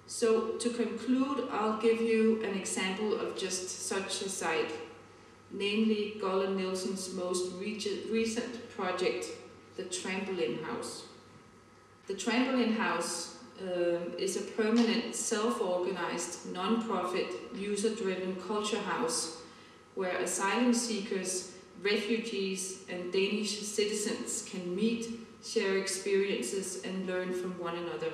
So to conclude, I'll give you an example of just such a site, namely Golden Nielsen's most recent project, the Trampoline House. The Trampoline House is a permanent, self-organized, non-profit, user-driven culture house where asylum seekers, refugees and Danish citizens can meet, share experiences and learn from one another.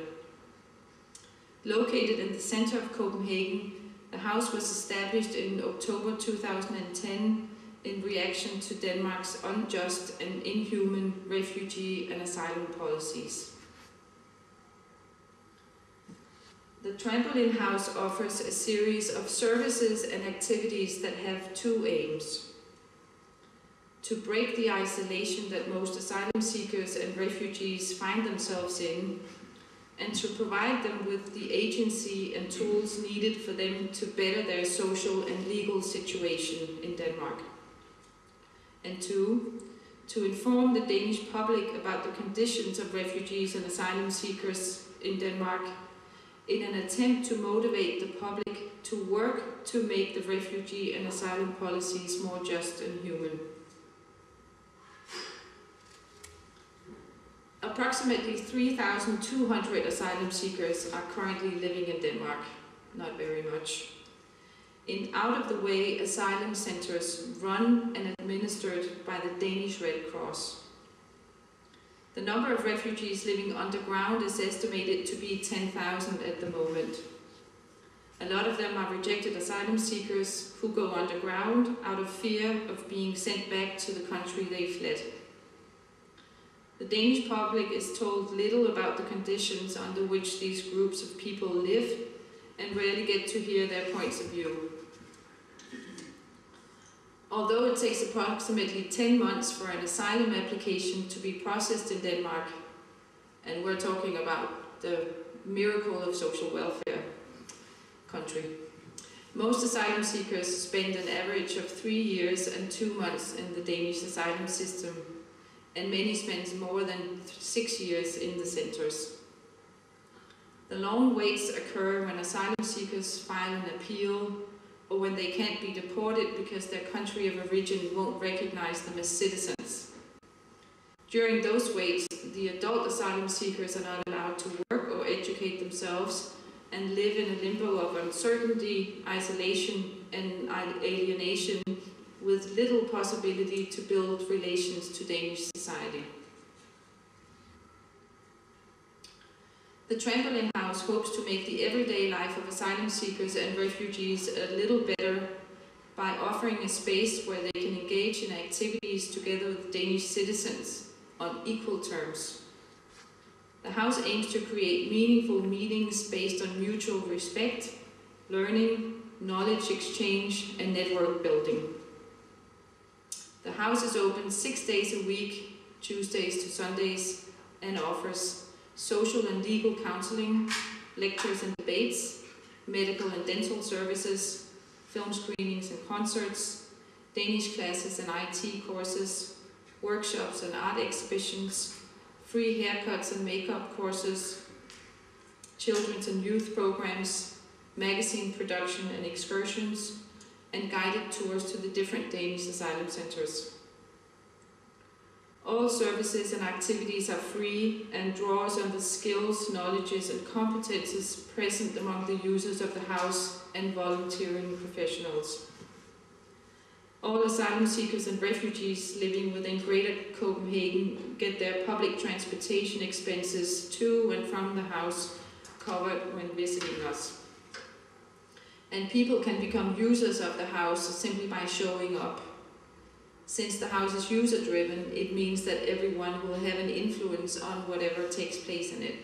Located in the center of Copenhagen, the house was established in October 2010 in reaction to Denmark's unjust and inhuman refugee and asylum policies. The Trampoline House offers a series of services and activities that have two aims: to break the isolation that most asylum seekers and refugees find themselves in, and to provide them with the agency and tools needed for them to better their social and legal situation in Denmark. And two, to inform the Danish public about the conditions of refugees and asylum seekers in Denmark in an attempt to motivate the public to work to make the refugee and asylum policies more just and human. Approximately 3,200 asylum seekers are currently living in Denmark, not very much, in out-of-the-way asylum centers run and administered by the Danish Red Cross. The number of refugees living underground is estimated to be 10,000 at the moment. A lot of them are rejected asylum seekers who go underground out of fear of being sent back to the country they fled. The Danish public is told little about the conditions under which these groups of people live and rarely get to hear their points of view. Although it takes approximately 10 months for an asylum application to be processed in Denmark, and we're talking about the miracle of social welfare country, most asylum seekers spend an average of 3 years and 2 months in the Danish asylum system, and many spend more than 6 years in the centers. The long waits occur when asylum seekers file an appeal or when they can't be deported because their country of origin won't recognize them as citizens. During those waits, the adult asylum seekers are not allowed to work or educate themselves and live in a limbo of uncertainty, isolation, and alienation, with little possibility to build relations to Danish society. The Trampoline House hopes to make the everyday life of asylum seekers and refugees a little better by offering a space where they can engage in activities together with Danish citizens on equal terms. The house aims to create meaningful meetings based on mutual respect, learning, knowledge exchange, and network building. The house is open 6 days a week, Tuesdays to Sundays, and offers social and legal counseling, lectures and debates, medical and dental services, film screenings and concerts, Danish classes and IT courses, workshops and art exhibitions, free haircuts and makeup courses, children's and youth programs, magazine production and excursions, and guided tours to the different Danish asylum centers. All services and activities are free and draws on the skills, knowledges and competences present among the users of the house and volunteering professionals. All asylum seekers and refugees living within Greater Copenhagen get their public transportation expenses to and from the house covered when visiting us. And people can become users of the house simply by showing up. Since the house is user-driven, it means that everyone will have an influence on whatever takes place in it.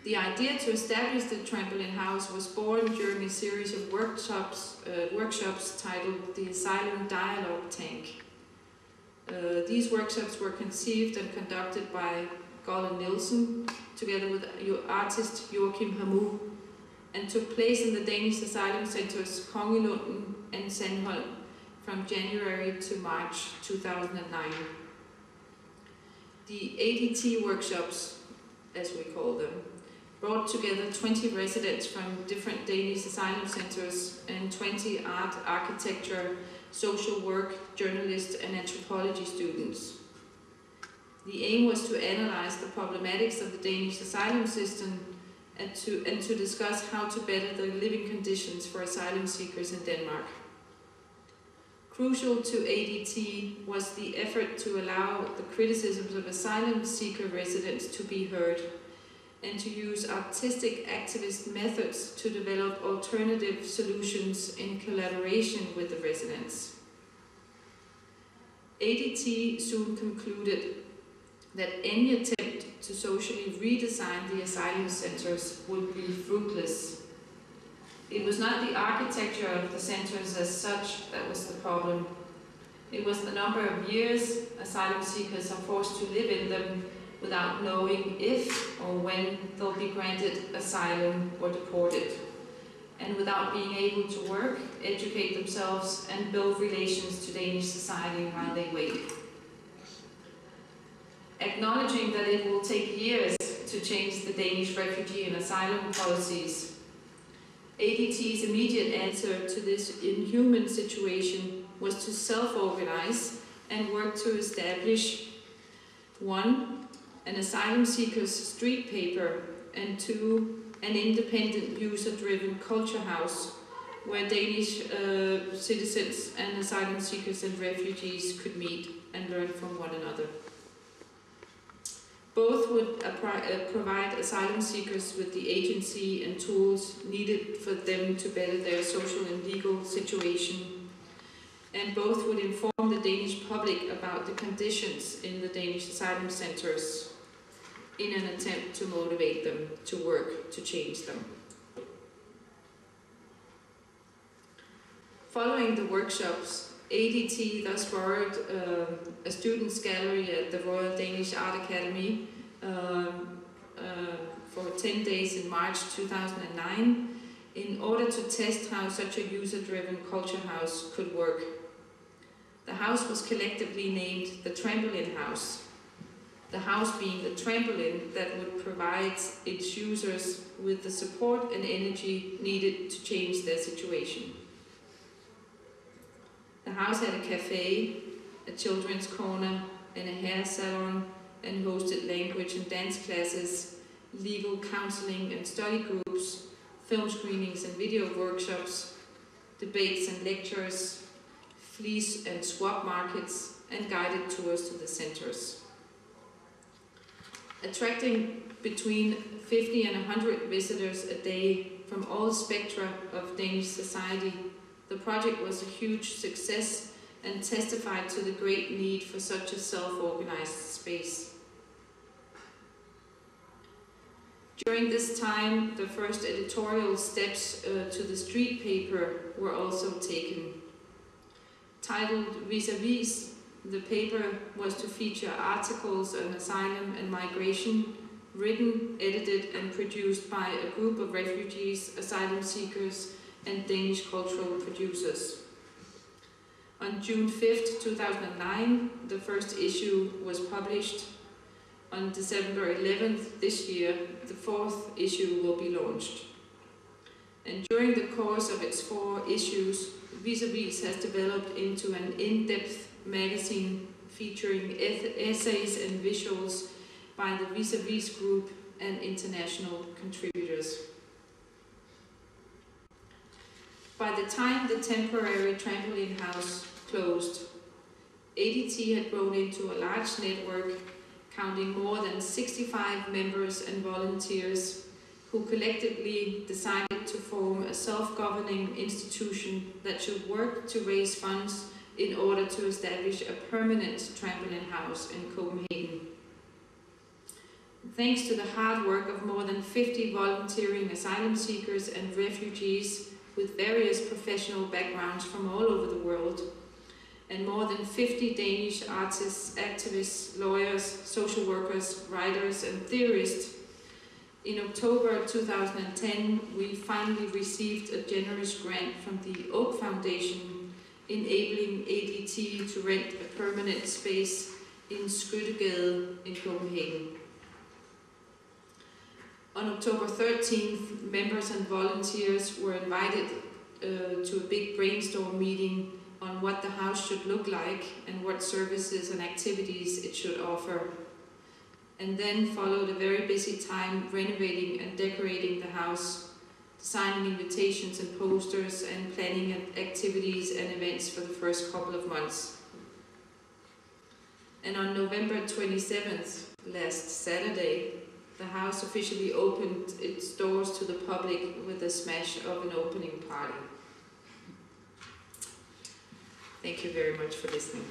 The idea to establish the Trampoline House was born during a series of workshops titled the Asylum Dialogue Tank. These workshops were conceived and conducted by Golden Nielsen together with artist Joachim Hamu, and took place in the Danish asylum centers Kongelunden and Sandholm from January to March 2009. The ADT workshops, as we call them, brought together 20 residents from different Danish asylum centers and 20 art, architecture, social work, journalists and anthropology students. The aim was to analyze the problematics of the Danish asylum system and to discuss how to better the living conditions for asylum seekers in Denmark. Crucial to ADT was the effort to allow the criticisms of asylum seeker residents to be heard and to use artistic activist methods to develop alternative solutions in collaboration with the residents. ADT soon concluded that any attempt to socially redesign the asylum centers would be fruitless. It was not the architecture of the centers as such that was the problem. It was the number of years asylum seekers are forced to live in them without knowing if or when they'll be granted asylum or deported, and without being able to work, educate themselves, and build relations to Danish society while they wait. Acknowledging that it will take years to change the Danish refugee and asylum policies, ADT's immediate answer to this inhuman situation was to self-organize and work to establish 1. An asylum seekers street paper, and 2. An independent user-driven culture house where Danish citizens and asylum seekers and refugees could meet and learn from one another. Both would provide asylum seekers with the agency and tools needed for them to better their social and legal situation, and both would inform the Danish public about the conditions in the Danish asylum centers in an attempt to motivate them to work to change them. Following the workshops, ADT thus borrowed a students' gallery at the Royal Danish Art Academy for 10 days in March 2009 in order to test how such a user-driven culture house could work. The house was collectively named the Trampoline House, the house being the trampoline that would provide its users with the support and energy needed to change their situation. The house had a cafe, a children's corner, and a hair salon, and hosted language and dance classes, legal counseling and study groups, film screenings and video workshops, debates and lectures, fleece and swap markets, and guided tours to the centers. Attracting between 50 and 100 visitors a day from all spectra of Danish society, the project was a huge success and testified to the great need for such a self-organized space. During this time, the first editorial steps to the street paper were also taken. Titled Vis-a-Vis, the paper was to feature articles on asylum and migration, written, edited and produced by a group of refugees, asylum seekers and Danish cultural producers. On June 5th, 2009, the first issue was published. On December 11th this year, the fourth issue will be launched. And during the course of its 4 issues, Vis-a-Vis has developed into an in-depth magazine featuring essays and visuals by the Vis-a-Vis group and international contributors. By the time the temporary trampoline house closed, ADT had grown into a large network counting more than 65 members and volunteers who collectively decided to form a self-governing institution that should work to raise funds in order to establish a permanent trampoline house in Copenhagen. Thanks to the hard work of more than 50 volunteering asylum seekers and refugees with various professional backgrounds from all over the world, and more than 50 Danish artists, activists, lawyers, social workers, writers and theorists, in October 2010 we finally received a generous grant from the Oak Foundation enabling ADT to rent a permanent space in Skyttegade in Copenhagen. On October 13th, members and volunteers were invited to a big brainstorm meeting on what the house should look like and what services and activities it should offer. And then followed a very busy time renovating and decorating the house, signing invitations and posters, and planning activities and events for the first couple of months. And on November 27th, last Saturday, the house officially opened its doors to the public with a smash of an opening party. Thank you very much for listening.